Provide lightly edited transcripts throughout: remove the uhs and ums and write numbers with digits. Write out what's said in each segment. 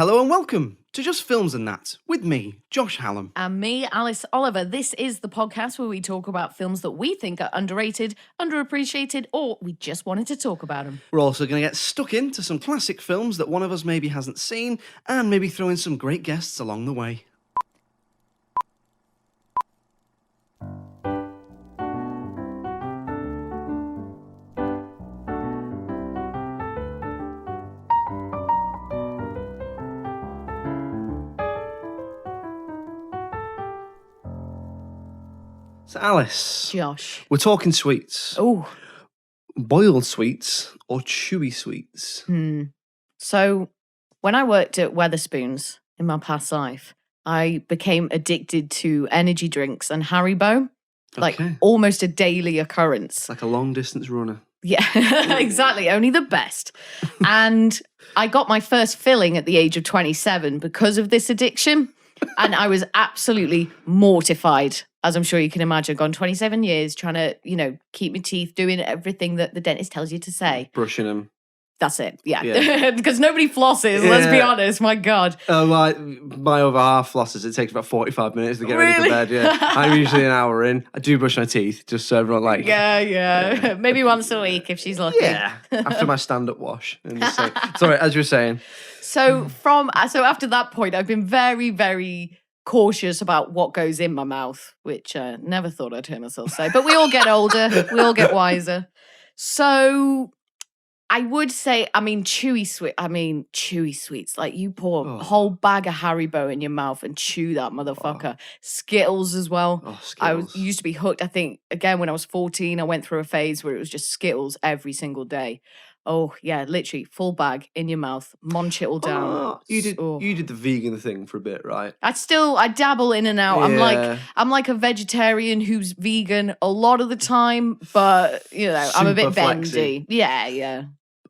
Hello and welcome to Just Films and That, with me, Josh Hallam. And me, Alice Oliver. This is the podcast where we talk about films that we think are underrated, underappreciated, or we just wanted to talk about them. We're also going to get stuck into some classic films that one of us maybe hasn't seen, and maybe throw in some great guests along the way. So Alice, Josh. we're talking sweets. Oh. Boiled sweets or chewy sweets? So when I worked at Weatherspoons in my past life, I became addicted to energy drinks and Haribo. Like almost a daily occurrence. Like a long distance runner. Yeah, exactly. Only the best. And I got my first filling at the age of 27 because of this addiction. And I was absolutely mortified, as I'm sure you can imagine. Gone 27 years trying to, keep my teeth, doing everything that the dentist tells you to say. Brushing them. That's it, yeah. Because nobody flosses, let's be honest, my God. Oh, my over half flosses, it takes about 45 minutes to get ready for bed, yeah. I'm usually an hour in. I do brush my teeth, just so everyone Yeah. Maybe once a week if she's lucky. Yeah, after my stand-up wash. Sorry, as you were saying. So after that point, I've been very, very cautious about what goes in my mouth, which never thought I'd hear myself say. But we all get older, we all get wiser. So I would say, chewy sweets. Like you pour a whole bag of Haribo in your mouth and chew that motherfucker. Skittles as well. Skittles. I used to be hooked. I think, again, when I was 14, I went through a phase where it was just Skittles every single day. Oh, yeah, literally full bag in your mouth, munch it all down. You did the vegan thing for a bit, right? I dabble in and out. Yeah. I'm like a vegetarian who's vegan a lot of the time, but, I'm a bit bendy. Yeah.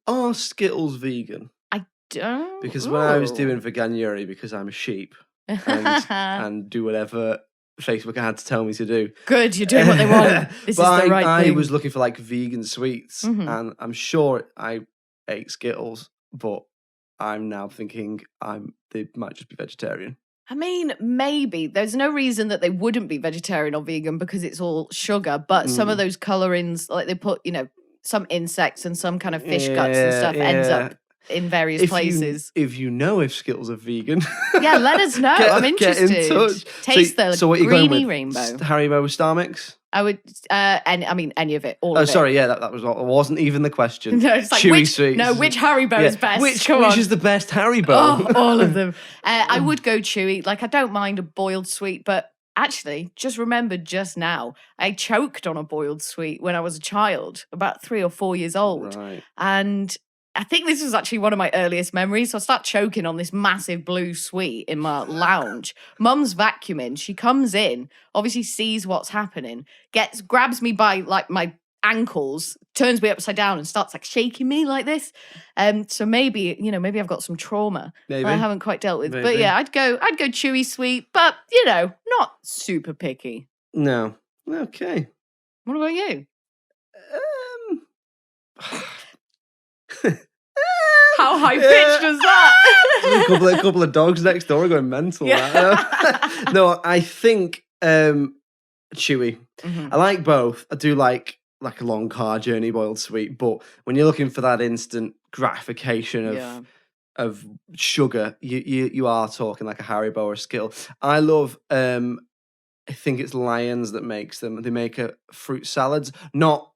Are Skittles vegan? I don't. Because when I was doing veganuary, because I'm a sheep and do whatever Facebook had to tell me to do. Good, you're doing what they want. This is the right thing. I was looking for like vegan sweets, and I'm sure I ate Skittles, but I'm now thinking they might just be vegetarian. Maybe. There's no reason that they wouldn't be vegetarian or vegan because it's all sugar, but some of those colorings, like they put, some insects and some kind of fish guts and stuff ends up in various places. If you know if Skittles are vegan, yeah, let us know. I'm interested. Get in touch. Taste the what greeny rainbow. Haribo with Star Mix? I would, any of it, all of it. Oh, sorry, yeah, that wasn't even the question. No, it's like chewy sweets. No, which Haribo is best? Which is the best Haribo? Oh, all of them. I would go chewy. Like, I don't mind a boiled sweet, but actually, just remembered just now, I choked on a boiled sweet when I was a child, about 3 or 4 years old. Right. And I think this was actually one of my earliest memories. So I start choking on this massive blue sweet in my lounge. Mum's vacuuming. She comes in, obviously sees what's happening, grabs me by like my ankles, turns me upside down and starts like shaking me like this. So maybe I've got some trauma that I haven't quite dealt with. Maybe. But yeah, I'd go chewy sweet, but not super picky. No. Okay. What about you? How high pitched was that? a couple of dogs next door are going mental. Yeah. No, I think chewy. I like both. I do like a long car journey boiled sweet, but when you're looking for that instant gratification of sugar, you are talking like a Haribo or a Skittle. I love I think it's Lions that makes them. They make a fruit salads, not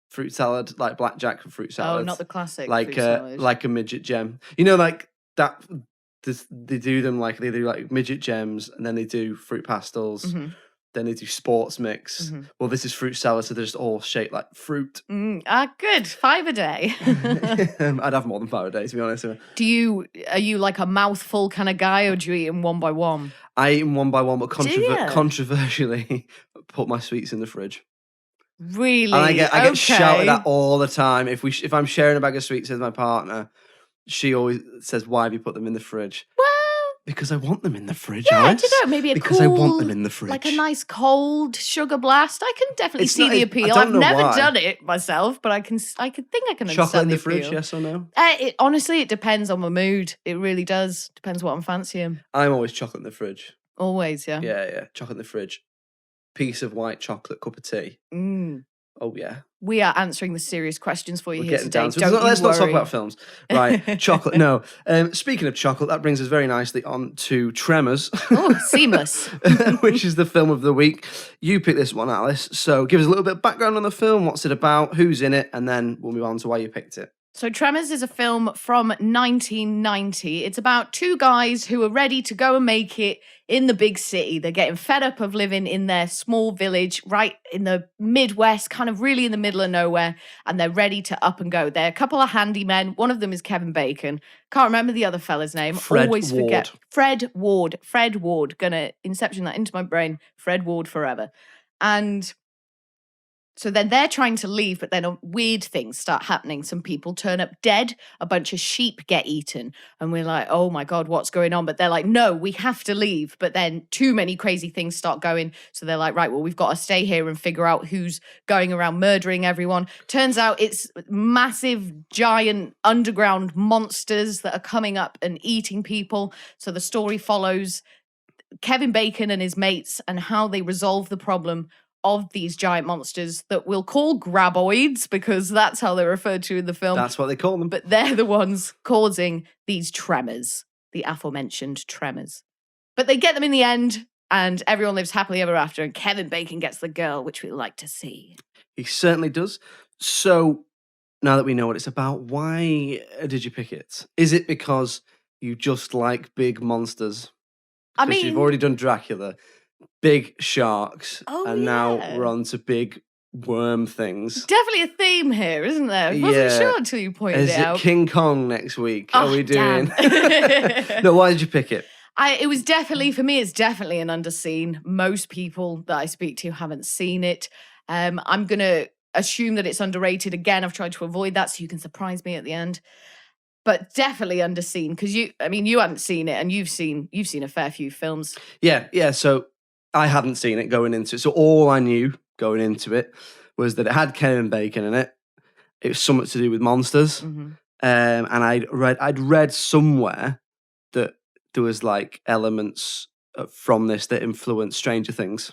fruit salad like blackjack fruit salad. Oh, not the classic like fruit salad. Like a midget gem. Like that. They do them like they do like midget gems, and then they do fruit pastels. Then they do sports mix. Well, this is fruit salad, so they're just all shaped like fruit. Good. 5 a day. I'd have more than 5 a day, to be honest. Are you like a mouthful kind of guy, or do you eat them one by one? I eat them one by one, but controversially, put my sweets in the fridge. Really? And I get shouted at all the time. If I'm sharing a bag of sweets with my partner, she always says, "Why have you put them in the fridge?" Well, Because I want them in the fridge, Yeah, Alice. I don't know. Maybe because I want them in the fridge. Like a nice cold sugar blast. I can definitely see the appeal. I've never done it myself, but I can think I can understand Chocolate in the appeal. fridge, yes or no? Honestly, it depends on my mood. It really does. Depends what I'm fancying. I'm always chocolate in the fridge. Always, yeah. Yeah. Chocolate in the fridge. Piece of white chocolate, cup of tea. Oh, yeah. We are answering the serious questions for you here today. Let's not talk about films. Right, chocolate. No. Speaking of chocolate, that brings us very nicely on to Tremors. Oh, seamless. Which is the film of the week. You picked this one, Alice. So give us a little bit of background on the film. What's it about? Who's in it? And then we'll move on to why you picked it. So Tremors is a film from 1990. It's about two guys who are ready to go and make it in the big city. They're getting fed up of living in their small village right in the Midwest, kind of really in the middle of nowhere, and they're ready to up and go. They're a couple of handymen. One of them is Kevin Bacon. Can't remember the other fella's name. Always forget. Fred Ward. Fred Ward. Gonna inception that into my brain. Fred Ward forever. And so then they're trying to leave, but then weird things start happening. Some people turn up dead. A bunch of sheep get eaten. And we're like, oh my God, what's going on? But they're like, no, we have to leave. But then too many crazy things start going. So they're like, right, well, we've got to stay here and figure out who's going around murdering everyone. Turns out it's massive, giant underground monsters that are coming up and eating people. So the story follows Kevin Bacon and his mates and how they resolve the problem of these giant monsters that we'll call graboids because that's how they're referred to in the film. That's what they call them. But they're the ones causing these tremors, the aforementioned tremors. But they get them in the end and everyone lives happily ever after and Kevin Bacon gets the girl, which we like to see. He certainly does. So now that we know what it's about, why did you pick it? Is it because you just like big monsters? I mean, you've already done Dracula. Big sharks, and now we're on to big worm things. Definitely a theme here, isn't there? I wasn't sure until you pointed it out. Is it King Kong next week? Oh, are we doing? Damn. No, why did you pick it? It was definitely, for me, it's definitely an underseen. Most people that I speak to haven't seen it. I'm going to assume that it's underrated. Again, I've tried to avoid that so you can surprise me at the end. But definitely underseen because you hadn't seen it and you've seen a fair few films. Yeah. So I hadn't seen it going into it. So all I knew going into it was that it had Kevin Bacon in it. It was something to do with monsters. Mm-hmm. And I'd read somewhere that there was like elements from this that influenced Stranger Things.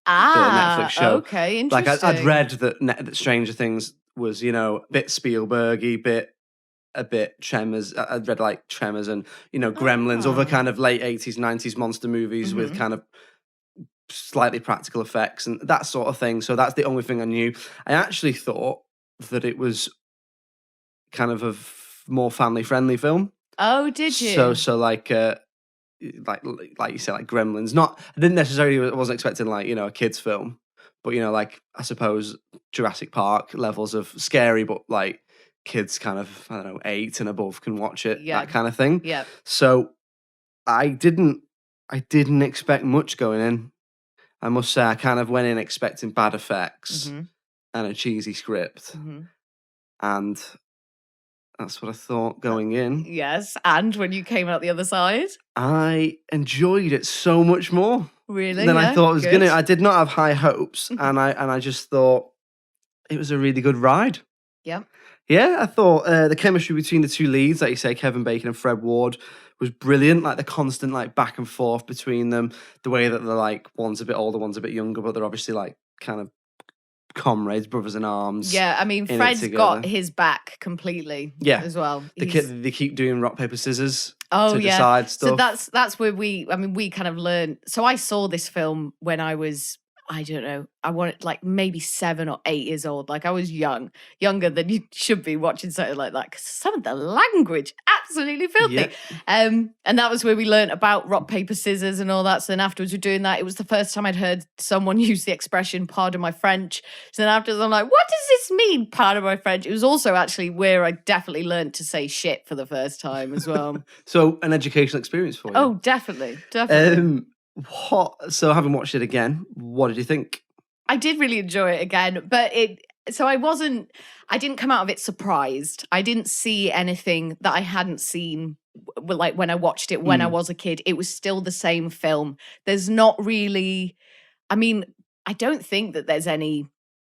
The Netflix show. Okay, interesting. Like I'd read that Stranger Things was, a bit Spielbergy, a bit Tremors. I'd read like Tremors and, Gremlins, other kind of late 80s, 90s monster movies with kind of slightly practical effects and that sort of thing. So that's the only thing I knew. I actually thought that it was kind of a more family-friendly film. Oh, did you? So like you said, like Gremlins. I wasn't expecting like, a kid's film, but like I suppose Jurassic Park levels of scary, but like kids kind of, I don't know, 8 and above can watch it, that kind of thing. Yeah. So I didn't expect much going in. I must say, I kind of went in expecting bad effects and a cheesy script. Mm-hmm. And that's what I thought going in. Yes, and when you came out the other side? I enjoyed it so much more. Really? Than I thought I was going to. I did not have high hopes, and I just thought it was a really good ride. Yeah. Yeah, I thought the chemistry between the two leads, like you say, Kevin Bacon and Fred Ward, was brilliant. Like the constant like back and forth between them, the way that they're like one's a bit older, one's a bit younger, but they're obviously like kind of comrades, brothers in arms. Yeah, I mean, Fred's got his back completely. Yeah, as well. They keep doing rock paper scissors. To decide stuff. So that's where we kind of learned. So I saw this film when I was, I don't know, I wanted like maybe 7 or 8 years old. Like I was younger than you should be watching something like that because some of the language absolutely filthy. Yeah. And that was where we learned about rock, paper, scissors and all that. So then afterwards we're doing that. It was the first time I'd heard someone use the expression, pardon my French. So then afterwards I'm like, what does this mean, pardon my French? It was also actually where I definitely learned to say shit for the first time as well. So an educational experience for you. Oh, definitely. So having watched it again, what did you think? I did really enjoy it again, but So I didn't come out of it surprised. I didn't see anything that I hadn't seen like when I watched it when I was a kid. It was still the same film. There's not really, I mean, I don't think that there's any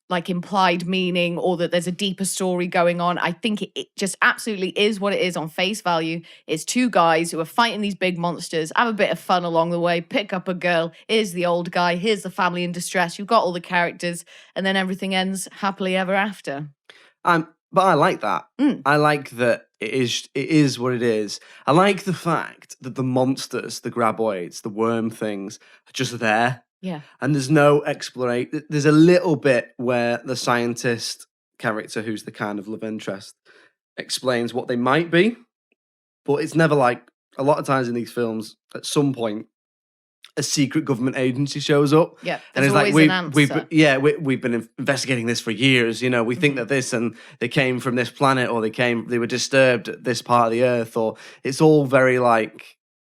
like implied meaning or that there's a deeper story going on. I think it just absolutely is what it is on face value. It's two guys who are fighting these big monsters, have a bit of fun along the way, pick up a girl, here's the old guy, here's the family in distress, you've got all the characters, and then everything ends happily ever after. But I like that. I like that it is what it is. I like the fact that the monsters, the graboids, the worm things, are just there. Yeah. And there's no exploration. There's a little bit where the scientist character, who's the kind of love interest, explains what they might be. But it's never like, a lot of times in these films, at some point, a secret government agency shows up. Yeah, and it's like, an answer. we've been investigating this for years. You know, we think that this, and they came from this planet, or they were disturbed at this part of the earth, or it's all very like,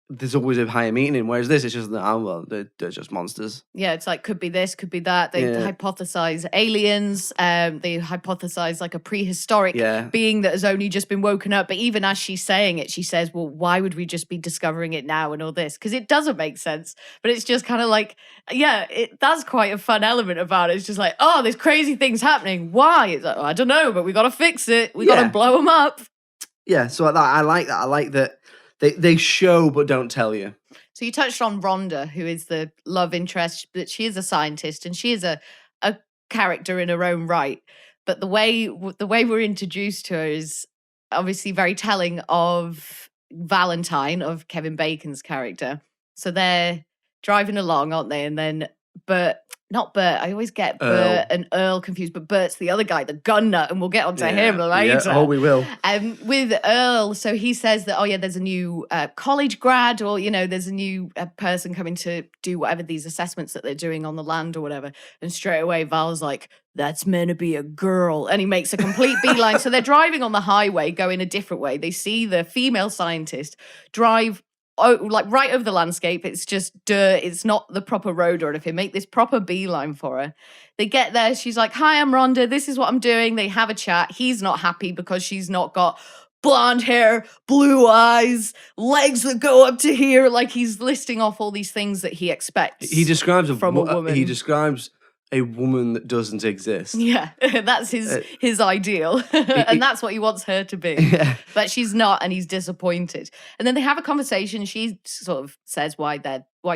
there's always a higher meaning, whereas this is just, they're just monsters. Yeah, it's like, could be this, could be that. They hypothesize aliens. They hypothesize like a prehistoric being that has only just been woken up. But even as she's saying it, she says, well, why would we just be discovering it now and all this? Because it doesn't make sense. But it's just kind of like, that's quite a fun element about it. It's just like, oh, there's crazy things happening. Why? It's like, I don't know, but we got to fix it. We got to blow them up. Yeah, so I like that. I like that. They show but don't tell you. So you touched on Rhonda, who is the love interest, but she is a scientist and she is a character in her own right. But the way we're introduced to her is obviously very telling of Valentine, of Kevin Bacon's character. So they're driving along, aren't they? And then not Bert. I always get Bert and Earl confused, but Bert's the other guy, the gun nut, and we'll get onto him later. Yeah. Oh, we will. With Earl, so he says that, there's a new college grad, or, there's a new person coming to do whatever these assessments that they're doing on the land or whatever. And straight away, Val's like, that's meant to be a girl. And he makes a complete beeline. So they're driving on the highway, going a different way. They see the female scientist drive like right over the landscape. It's just dirt. It's not the proper road or anything. Make this proper beeline for her. They get there. She's like, hi, I'm Rhonda. This is what I'm doing. They have a chat. He's not happy because she's not got blonde hair, blue eyes, legs that go up to here. Like, he's listing off all these things that he expects. He describes from a woman. He describes a woman that doesn't exist. Yeah, that's his ideal. And that's what he wants her to be. Yeah. But she's not, and he's disappointed. And then they have a conversation. She sort of says why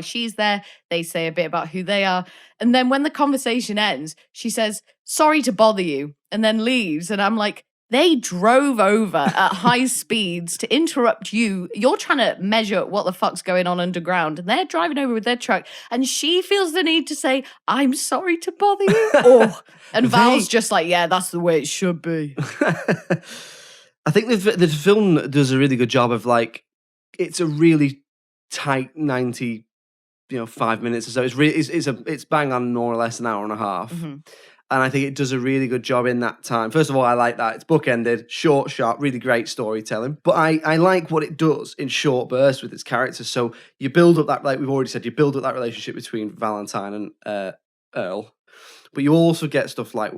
she's there. They say a bit about who they are. And then when the conversation ends, she says, sorry to bother you, and then leaves. And I'm like, they drove over at high speeds to interrupt you. You're trying to measure what the fuck's going on underground, and they're driving over with their truck. And she feels the need to say, I'm sorry to bother you. And Val's just like, yeah, that's the way it should be. I think the film does a really good job of, like, it's a really tight 90, 5 minutes or so. It's bang on more or less an hour and a half. Mm-hmm. And I think it does a really good job in that time. First of all, I like that. It's bookended, short, sharp, really great storytelling. But I like what it does in short bursts with its characters. So you build up that, like we've already said, you build up that relationship between Valentine and Earl. But you also get stuff like,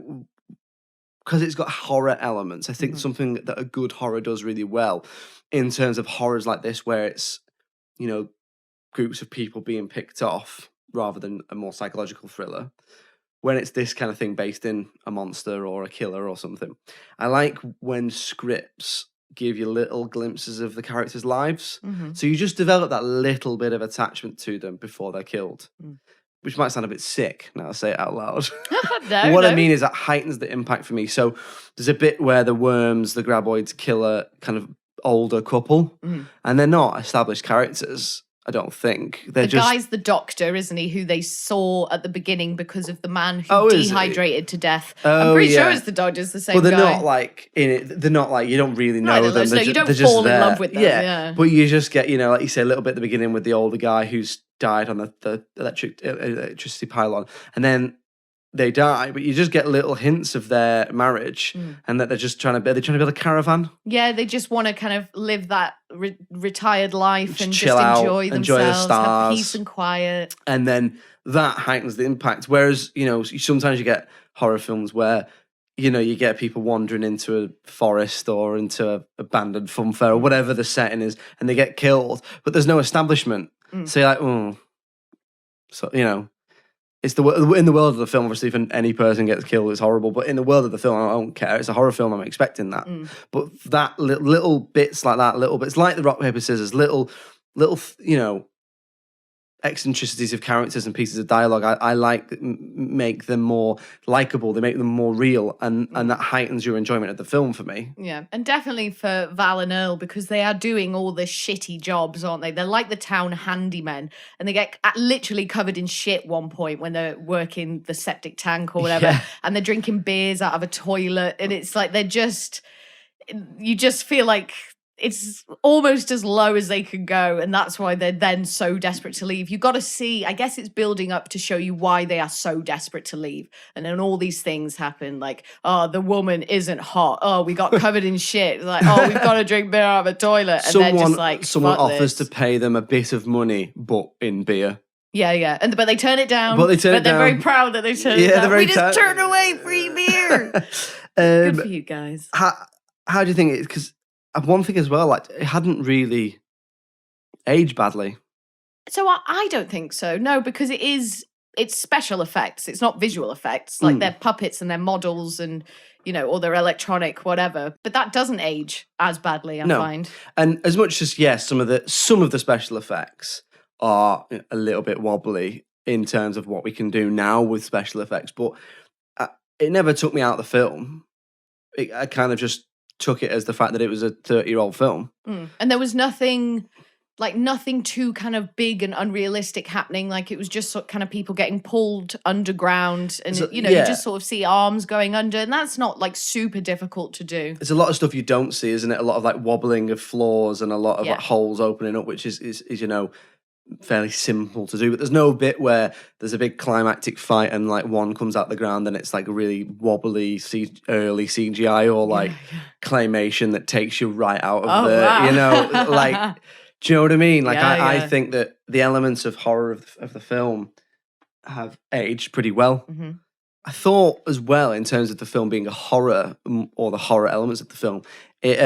because it's got horror elements, I think something that a good horror does really well in terms of horrors like this, where it's, groups of people being picked off rather than a more psychological thriller. When it's this kind of thing based in a monster or a killer or something. I like when scripts give you little glimpses of the characters' lives. Mm-hmm. So you just develop that little bit of attachment to them before they're killed. Which might sound a bit sick now I say it out loud. I mean is that heightens the impact for me. So there's a bit where the worms, the graboids, kill a kind of older couple. And they're not established characters. I don't think. The guy's the doctor, isn't he, who they saw at the beginning because of the man who dehydrated to death. I'm pretty sure it's the doctor's the same guy. Well, they're not like in it. They're not like, you don't really know them. You don't fall in love with them. Yeah. But you just get, like you say, a little bit at the beginning with the older guy who's died on the electricity pylon. And then they die, but you just get little hints of their marriage and that they're trying to build a caravan. Yeah, they just want to kind of live that retired life and chill just out, enjoy themselves, enjoy the stars, have peace and quiet. And then that heightens the impact. Whereas, sometimes you get horror films where you get people wandering into a forest or into an abandoned fun fair or whatever the setting is, and they get killed, but there's no establishment. So you're like, oh, so it's in the world of the film. Obviously, if any person gets killed, it's horrible. But in the world of the film, I don't care. It's a horror film. I'm expecting that. But that little bits like that, little bits like the rock paper scissors, little eccentricities of characters and pieces of dialogue, I like make them more likable. They make them more real, and that heightens your enjoyment of the film for me. Yeah, and definitely for Val and Earl, because they are doing all the shitty jobs, aren't they? They're like the town handymen, and they get literally covered in shit one point when they're working the septic tank or whatever, and they're drinking beers out of a toilet, and it's like you just feel like it's almost as low as they can go, and that's why they're then so desperate to leave. You've got to see, I guess it's building up to show you why they are so desperate to leave. And then all these things happen, like, oh, the woman isn't hot. Oh, we got covered in shit. Like, oh, we've got to drink beer out of a toilet. And they're just like, someone offers to pay them a bit of money, but in beer. Yeah. But they turn it down. But they're very proud that they turn it down. We just turn away free beer. Good for you guys. How do you think it is? Because one thing as well, like, it hadn't really aged badly. So I don't think so. No, because it's special effects. It's not visual effects. Like they're puppets and they're models and, or they're electronic, whatever. But that doesn't age as badly, I find. And as much as, some of the special effects are a little bit wobbly in terms of what we can do now with special effects, but it never took me out of the film. I kind of just took it as the fact that it was a 30-year-old film. And there was nothing too kind of big and unrealistic happening. Like, it was just sort of kind of people getting pulled underground and, you just sort of see arms going under. And that's not like super difficult to do. There's a lot of stuff you don't see, isn't it? A lot of like wobbling of floors and a lot of like holes opening up, which is fairly simple to do. But there's no bit where there's a big climactic fight and like one comes out the ground and it's like a really wobbly early CGI or like claymation that takes you right out of like, do you know what I mean? Like, I think that the elements of horror of the film have aged pretty well. I thought as well, in terms of the film being a horror, or the horror elements of the film, it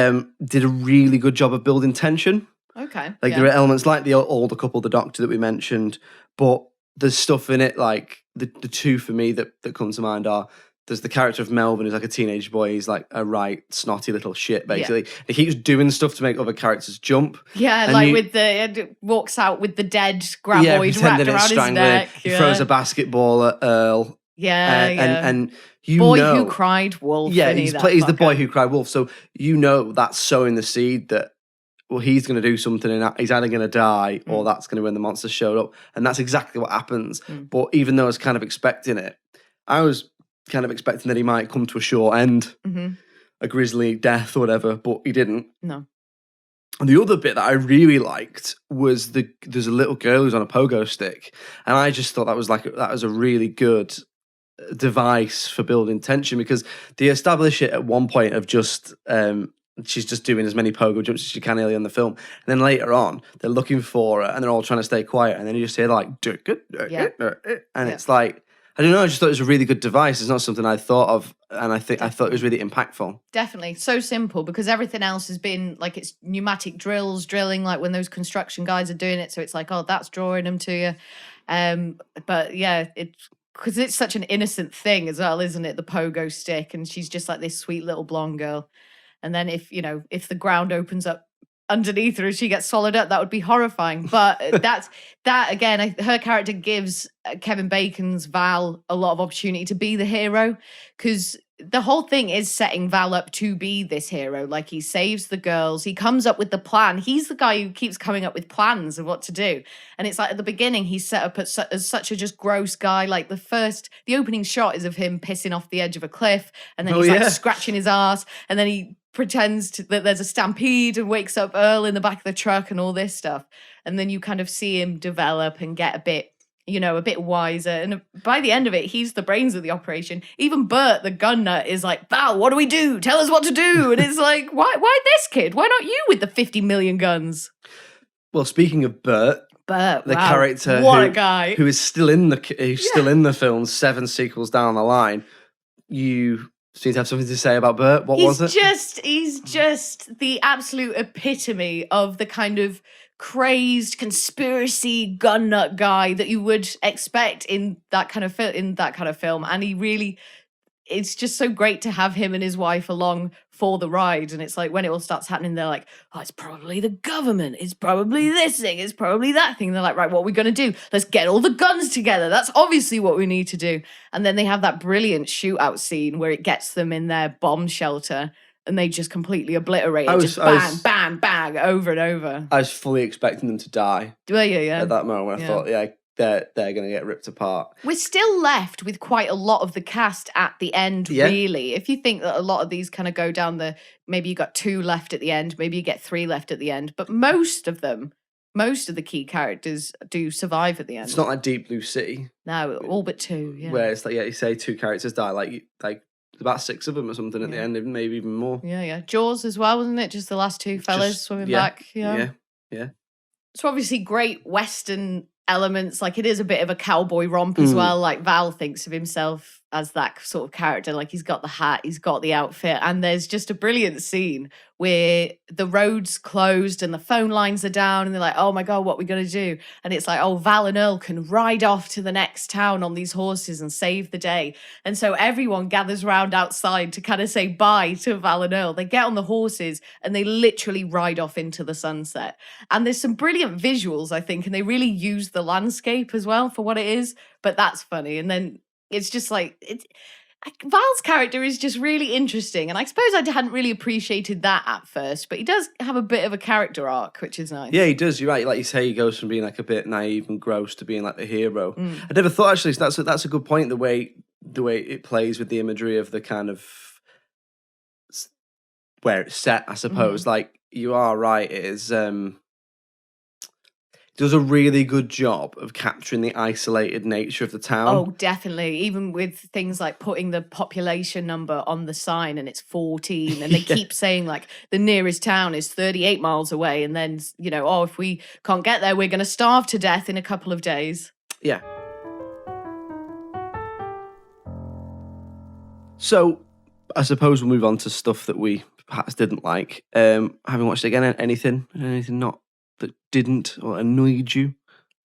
did a really good job of building tension. Okay. Like, there are elements like the older couple, the doctor that we mentioned, but there's stuff in it, like the two for me that come to mind are, there's the character of Melvin, who's like a teenage boy. He's like a right snotty little shit, basically. He keeps doing stuff to make other characters jump. Yeah, and like walks out with the dead graboid wrapped around his neck. He throws a basketball at Earl. And boy who cried wolf. Yeah, he's the boy who cried wolf. So that's sowing the seed that, well, he's going to do something and he's either going to die or that's going to when the monster showed up. And that's exactly what happens. But even though I was kind of expecting it, I was kind of expecting that he might come to a short end, a grisly death or whatever, but he didn't. No. And the other bit that I really liked was there's a little girl who's on a pogo stick. And I just thought that was a really good device for building tension, because they establish it at one point of just she's just doing as many pogo jumps as she can early in the film, and then later on they're looking for her and they're all trying to stay quiet, and then you just hear like and it's like, I don't know, I just thought it was a really good device. It's not something I thought of, and I thought it was really impactful. Definitely. So simple, because everything else has been like, it's pneumatic drilling, like when those construction guys are doing it, so it's like, oh, that's drawing them to you. But yeah, because it's such an innocent thing as well, isn't it? The pogo stick, and she's just like this sweet little blonde girl. And then if the ground opens up underneath her and she gets swallowed up, that would be horrifying. But that again, her character gives Kevin Bacon's Val a lot of opportunity to be the hero, because the whole thing is setting Val up to be this hero. Like, he saves the girls, he comes up with the plan. He's the guy who keeps coming up with plans of what to do. And it's like, at the beginning, he's set up as such a just gross guy. Like, the opening shot is of him pissing off the edge of a cliff, and then he's like scratching his ass, and then he pretends that there's a stampede and wakes up Earl in the back of the truck and all this stuff. And then you kind of see him develop and get a bit wiser. And by the end of it, he's the brains of the operation. Even Bert, the gun nut, is like, Val, what do we do? Tell us what to do. And it's like, why this kid? Why not you with the 50 million guns? Well, speaking of Bert, the character what a guy, who is still in the film 7 sequels down the line, you seems to have something to say about Bert. What was it? He's just the absolute epitome of the kind of crazed conspiracy gun nut guy that you would expect in that kind of film. And he really, it's just so great to have him and his wife along for the ride. And it's like when it all starts happening, they're like, oh, it's probably the government. It's probably this thing. It's probably that thing. They're like, right, what are we going to do? Let's get all the guns together. That's obviously what we need to do. And then they have that brilliant shootout scene where it gets them in their bomb shelter and they just completely obliterate it. Bang, bang, over and over. I was fully expecting them to die. Yeah. At that moment, I thought, they're going to get ripped apart. We're still left with quite a lot of the cast at the end, really. If you think that a lot of these kind of go down maybe you got 2 left at the end, maybe you get 3 left at the end, but most of the key characters do survive at the end. It's not like Deep Blue Sea. No, all but 2, yeah. Where it's like, you say 2 characters die, like about 6 of them or something at the end, maybe even more. Yeah. Jaws as well, wasn't it? Just the last 2 fellas swimming back. Yeah. So obviously great Western elements, like it is a bit of a cowboy romp as well. Like Val thinks of himself as that sort of character, like he's got the hat, he's got the outfit, and there's just a brilliant scene where the road's closed and the phone lines are down and they're like, oh my god, what are we gonna do? And it's like, oh, Val and Earl can ride off to the next town on these horses and save the day. And so everyone gathers round outside to kind of say bye to Val and Earl. They get on the horses and they literally ride off into the sunset. And there's some brilliant visuals, I think, and they really use the landscape as well for what it is, but that's funny. And then it's just like, Val's character is just really interesting. And I suppose I hadn't really appreciated that at first, but he does have a bit of a character arc, which is nice. Yeah, he does. You're right. Like you say, he goes from being like a bit naive and gross to being like the hero. I never thought, actually, that's a good point, the way it plays with the imagery of the kind of where it's set, I suppose. Like, you are right. It is... does a really good job of capturing the isolated nature of the town. Oh, definitely. Even with things like putting the population number on the sign and it's 14 and they keep saying like the nearest town is 38 miles away. And then, if we can't get there, we're going to starve to death in a couple of days. Yeah. So I suppose we'll move on to stuff that we perhaps didn't like. Having watched it again, anything not that didn't or annoyed you?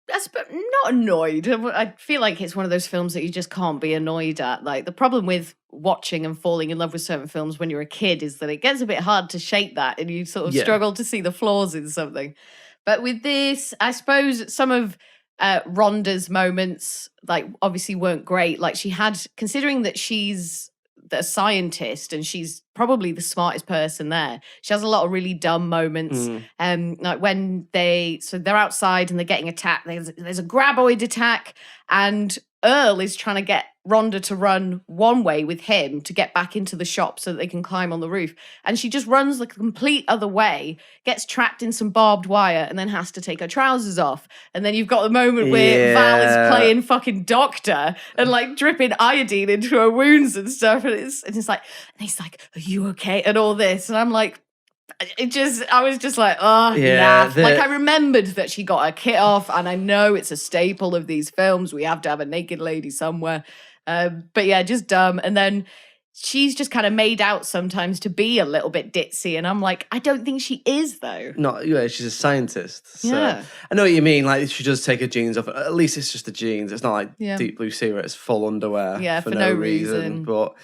Not annoyed. I feel like it's one of those films that you just can't be annoyed at. Like, the problem with watching and falling in love with certain films when you're a kid is that it gets a bit hard to shake that and you sort of struggle to see the flaws in something. But with this, I suppose some of Rhonda's moments, like, obviously weren't great. Like, she had, considering that she's a scientist and she's probably the smartest person there, she has a lot of really dumb moments. Like when they're outside and they're getting attacked, there's a graboid attack and Earl is trying to get Rhonda to run one way with him to get back into the shop so that they can climb on the roof. And she just runs the complete other way, gets trapped in some barbed wire, and then has to take her trousers off. And then you've got the moment where Val is playing fucking doctor and like dripping iodine into her wounds and stuff. And he's like, are you okay? And all this. And I'm like, I was just like, naff. Like, I remembered that she got her kit off, and I know it's a staple of these films. We have to have a naked lady somewhere. But yeah, just dumb. And then she's just kind of made out sometimes to be a little bit ditzy. And I'm like, I don't think she is, though. She's a scientist. So. I know what you mean. Like, she does take her jeans off. At least it's just the jeans. It's not like Deep Blue Sea where it's full underwear for no reason. But...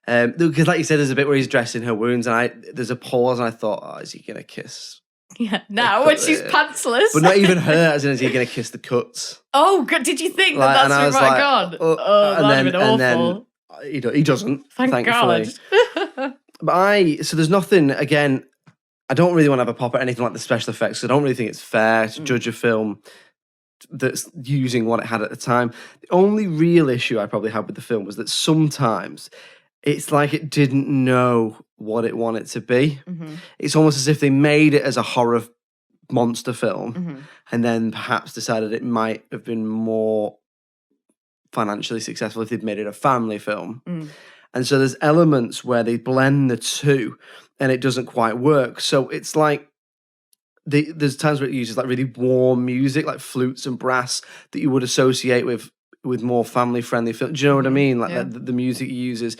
because like you said, there's a bit where he's dressing her wounds and there's a pause and I thought, is he going to kiss? Yeah, now when she's pantsless. But not even her, as in, is he going to kiss the cuts? Oh, God, did you think that's where might have gone? That'd have been awful. And then he doesn't, thankfully. God. But so there's nothing, again, I don't really want to have a pop at anything like the special effects, because I don't really think it's fair to judge a film that's using what it had at the time. The only real issue I probably had with the film was that sometimes... it's like it didn't know what it wanted to be. It's almost as if they made it as a horror monster film and then perhaps decided it might have been more financially successful if they'd made it a family film. And so there's elements where they blend the two and it doesn't quite work. So it's like there's times where it uses like really warm music, like flutes and brass that you would associate with more family-friendly films. Do you know what I mean? Like the music he uses.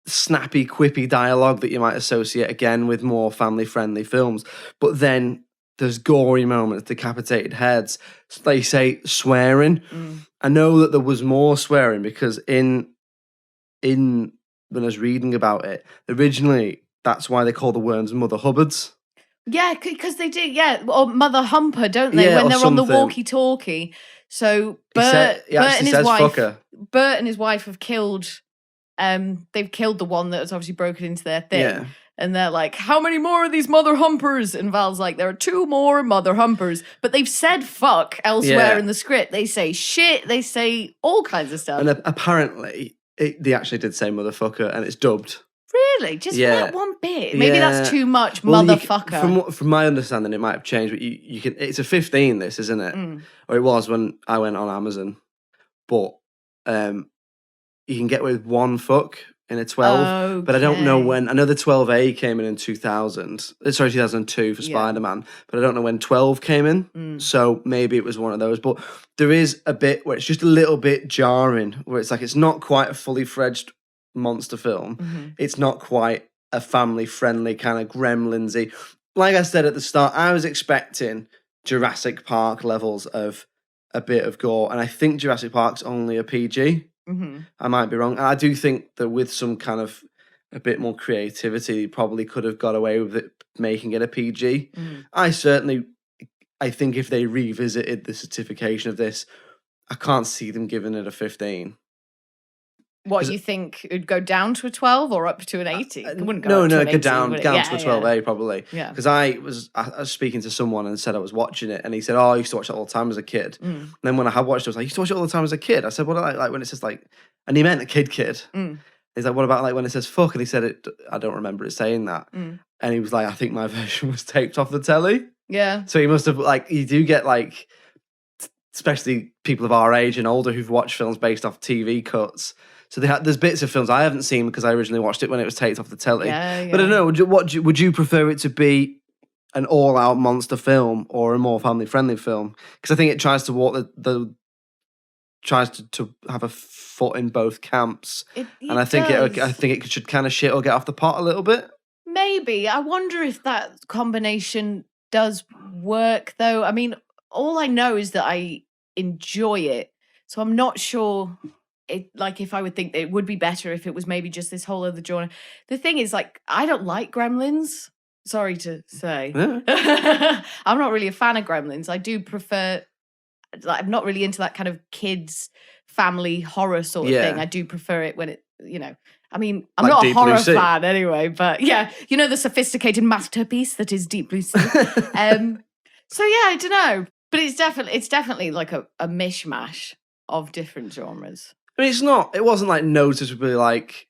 snappy, quippy dialogue that you might associate again with more family-friendly films. But then there's gory moments, decapitated heads. They say swearing. I know that there was more swearing because in when I was reading about it, originally that's why they call the worms Mother Hubbards. Yeah, because they do, or Mother Humper, don't they? When they're on the walkie-talkie. So Bert and his wife have killed. They've killed the one that has obviously broken into their thing. Yeah. And they're like, how many more of these Mother Humpers? And Val's like, there are 2 more Mother Humpers. But they've said fuck elsewhere in the script. They say shit. They say all kinds of stuff. And apparently, they actually did say motherfucker, and it's dubbed. Really? Just that one bit? Maybe that's too much, motherfucker. From my understanding, it might have changed, but you can. It's a 15, this, isn't it? Or it was when I went on Amazon. But you can get away with 1 fuck in a 12, but I don't know when. I know the 12A came in 2002 for Spider-Man, but I don't know when 12 came in. So maybe it was one of those. But there is a bit where it's just a little bit jarring, where it's like it's not quite a fully fledged monster film. It's not quite a family-friendly kind of Gremlinsy. Like I said at the start, I was expecting Jurassic Park levels of a bit of gore, and I think Jurassic Park's only a PG. I might be wrong. And I do think that with some kind of a bit more creativity, you probably could have got away with it, making it a PG. I think if they revisited the certification of this, I can't see them giving it a 15. What, you think it would go down to a 12 or up to an 18? It wouldn't go No, it could down to a 12A probably. Yeah. Because I was speaking to someone and said I was watching it, and he said, "Oh, I used to watch it all the time as a kid." And then when I had watched it, I was like, "I used to watch it all the time as a kid." I said, "What like when it says like," and he meant a kid. He's like, "What about like when it says fuck?" And he said, I don't remember it saying that. And he was like, "I think my version was taped off the telly." Yeah. So he must have you do get like, especially people of our age and older who've watched films based off TV cuts. So there's bits of films I haven't seen because I originally watched it when it was taped off the telly. Yeah. But I don't know, would you prefer it to be an all-out monster film or a more family-friendly film? Because I think it tries to walk tries to have a foot in both camps, and I think it should kind of shit or get off the pot a little bit. Maybe. I wonder if that combination does work, though. I mean, all I know is that I enjoy it, so I'm not sure. If I would think it would be better if it was maybe just this whole other genre. The thing is, I don't like Gremlins. Sorry to say. Yeah. I'm not really a fan of Gremlins. I do prefer, I'm not really into that kind of kids, family horror sort of thing. I do prefer it when it, I mean, I'm not a horror fan anyway, but yeah, the sophisticated masterpiece that is Deep Blue Sea. So yeah, I don't know. But it's definitely like a mishmash of different genres. I mean, it wasn't like noticeably like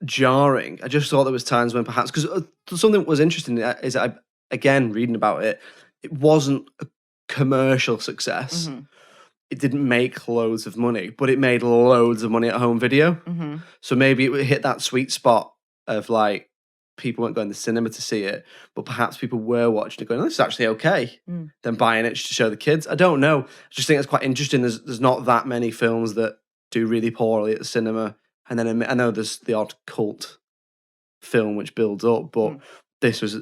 jarring. I just thought there was times when perhaps, because something that was interesting is that again, reading about it, it wasn't a commercial success. It didn't make loads of money, but it made loads of money at home video. So maybe it would hit that sweet spot of like, people weren't going to the cinema to see it, but perhaps people were watching it going, this is actually okay, then buying it to show the kids. I don't know. I just think it's quite interesting. There's not that many films that do really poorly at the cinema. And then I know there's the odd cult film which builds up, but this was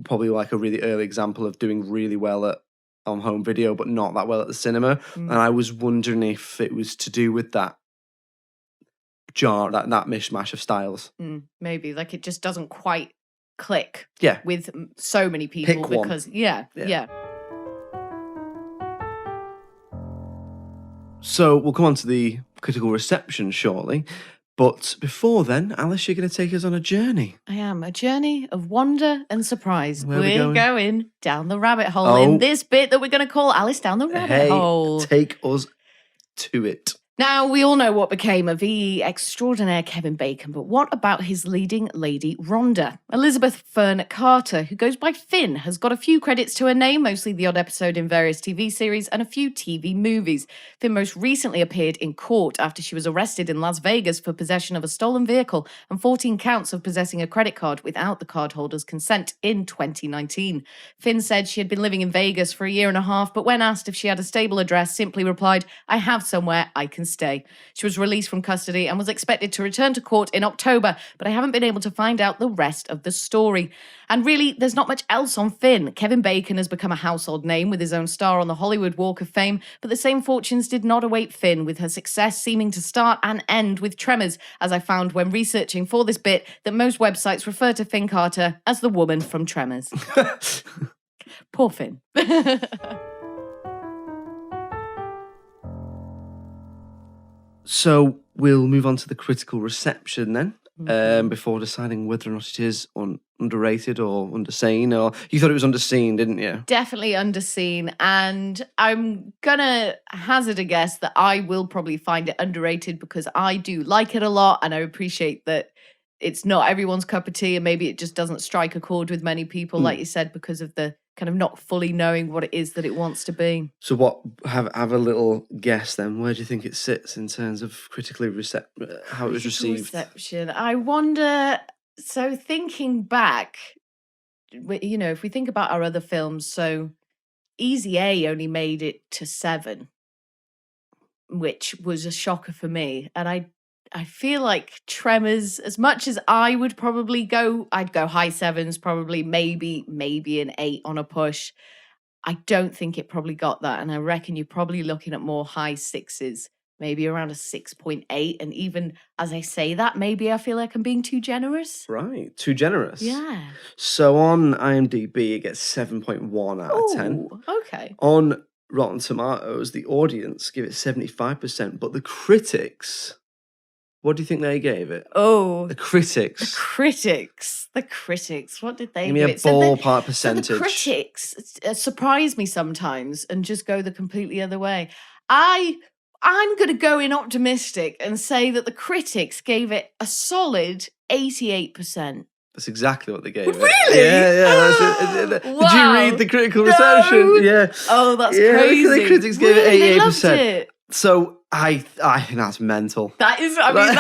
probably like a really early example of doing really well on home video, but not that well at the cinema. And I was wondering if it was to do with that jar, that mishmash of styles. Maybe like it just doesn't quite click with so many people. Pick because one. Yeah. So we'll come on to the critical reception shortly, but before then, Alice, you're going to take us on a journey. I am. A journey of wonder and surprise. We're going down the rabbit hole in this bit that we're going to call Alice Down the Rabbit Hole. Take us to it. Now, we all know what became of VE extraordinaire Kevin Bacon, but what about his leading lady, Rhonda? Elizabeth Fern Carter, who goes by Finn, has got a few credits to her name, mostly the odd episode in various TV series and a few TV movies. Finn most recently appeared in court after she was arrested in Las Vegas for possession of a stolen vehicle and 14 counts of possessing a credit card without the cardholder's consent in 2019. Finn said she had been living in Vegas for a year and a half, but when asked if she had a stable address, simply replied, "I have somewhere I can stay. She was released from custody and was expected to return to court in October, but I haven't been able to find out the rest of the story. And really, there's not much else on Finn. Kevin Bacon has become a household name with his own star on the Hollywood Walk of Fame, but the same fortunes did not await Finn, with her success seeming to start and end with Tremors, as I found when researching for this bit that most websites refer to Finn Carter as the woman from Tremors. Poor Finn. So we'll move on to the critical reception then, before deciding whether or not it is underrated or underseen. Or you thought it was underseen, didn't you? Definitely underseen. And I'm going to hazard a guess that I will probably find it underrated because I do like it a lot, and I appreciate that it's not everyone's cup of tea, and maybe it just doesn't strike a chord with many people, like you said, because of the kind of not fully knowing what it is that it wants to be. So what, have a little guess then. Where do you think it sits in terms of critically how it was received? Reception. I wonder, so thinking back, you know, if we think about our other films, so Easy A only made it to 7, which was a shocker for me. And I feel like Tremors, as much as I would probably go, I'd go high 7s, probably maybe an 8 on a push. I don't think it probably got that. And I reckon you're probably looking at more high 6s, maybe around a 6.8. And even as I say that, maybe I feel like I'm being too generous. Right, too generous. Yeah. So on IMDb, it gets 7.1 out of 10. Okay. On Rotten Tomatoes, the audience give it 75%, but the critics... What do you think they gave it? Oh. The critics. The critics. What did they give me a ballpark percentage. So the critics surprise me sometimes and just go the completely other way. I'm going to go in optimistic and say that the critics gave it a solid 88%. That's exactly what they gave it. Really? Yeah. Wow. Did you read the critical reception? Yeah. Oh, that's crazy. The critics gave it 88%. They loved it. So I think that's mental. That is, I mean,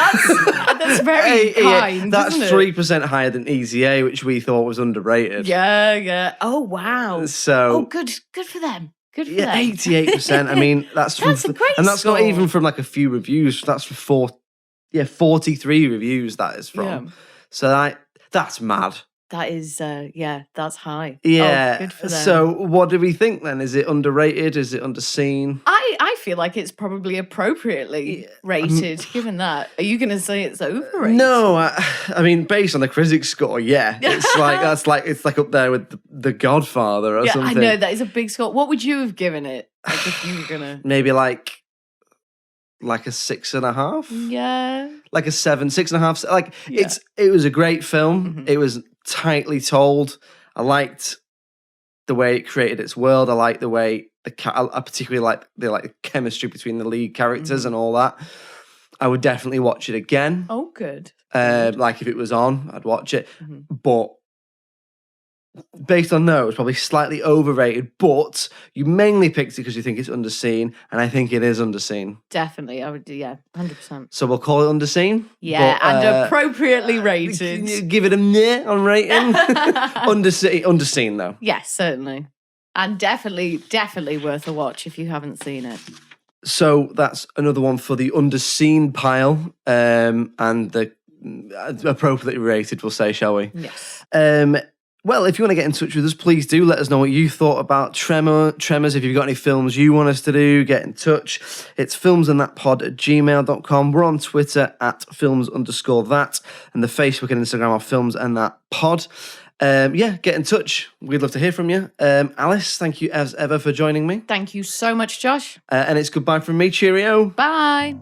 that's very kind. That's isn't it? 3% higher than Easy A, which we thought was underrated. Yeah. Oh wow. So good for them. Good for them. 88%. I mean, that's a great and that's score. not even from like a few reviews. That's for 43 reviews. That is from. Yeah. So that's mad. That is, that's high. Yeah. Good for them. So what do we think then? Is it underrated? Is it underseen? I feel like it's probably appropriately rated, given that. Are you going to say it's overrated? No, I mean, based on the critics score, yeah. It's like up there with The Godfather or something. I know, that is a big score. What would you have given it? Like if you were going to... Maybe like a 6.5? Yeah. Like a 7, 6.5. Like it was a great film. Mm-hmm. It was tightly told. I liked the way it created its world. I liked the way I particularly like the chemistry between the lead characters and all that. I would definitely watch it again. Oh, good. Like if it was on, I'd watch it. But based on those, probably slightly overrated. But you mainly picked it because you think it's underseen, and I think it is underseen. Definitely, I would. Yeah, 100%. So we'll call it underseen. Yeah, but, and appropriately rated. Give it a meh on rating. Underseen though. Yes, certainly. And definitely worth a watch if you haven't seen it. So that's another one for the underseen pile, and the appropriately rated, we'll say, shall we? Yes. Well, if you want to get in touch with us, please do let us know what you thought about Tremors. If you've got any films you want us to do, get in touch. It's filmsandthatpod@gmail.com. We're on Twitter @films_that, and the Facebook and Instagram are filmsandthatpod. Get in touch. We'd love to hear from you. Alice, thank you as ever for joining me. Thank you so much, Josh. And it's goodbye from me. Cheerio. Bye.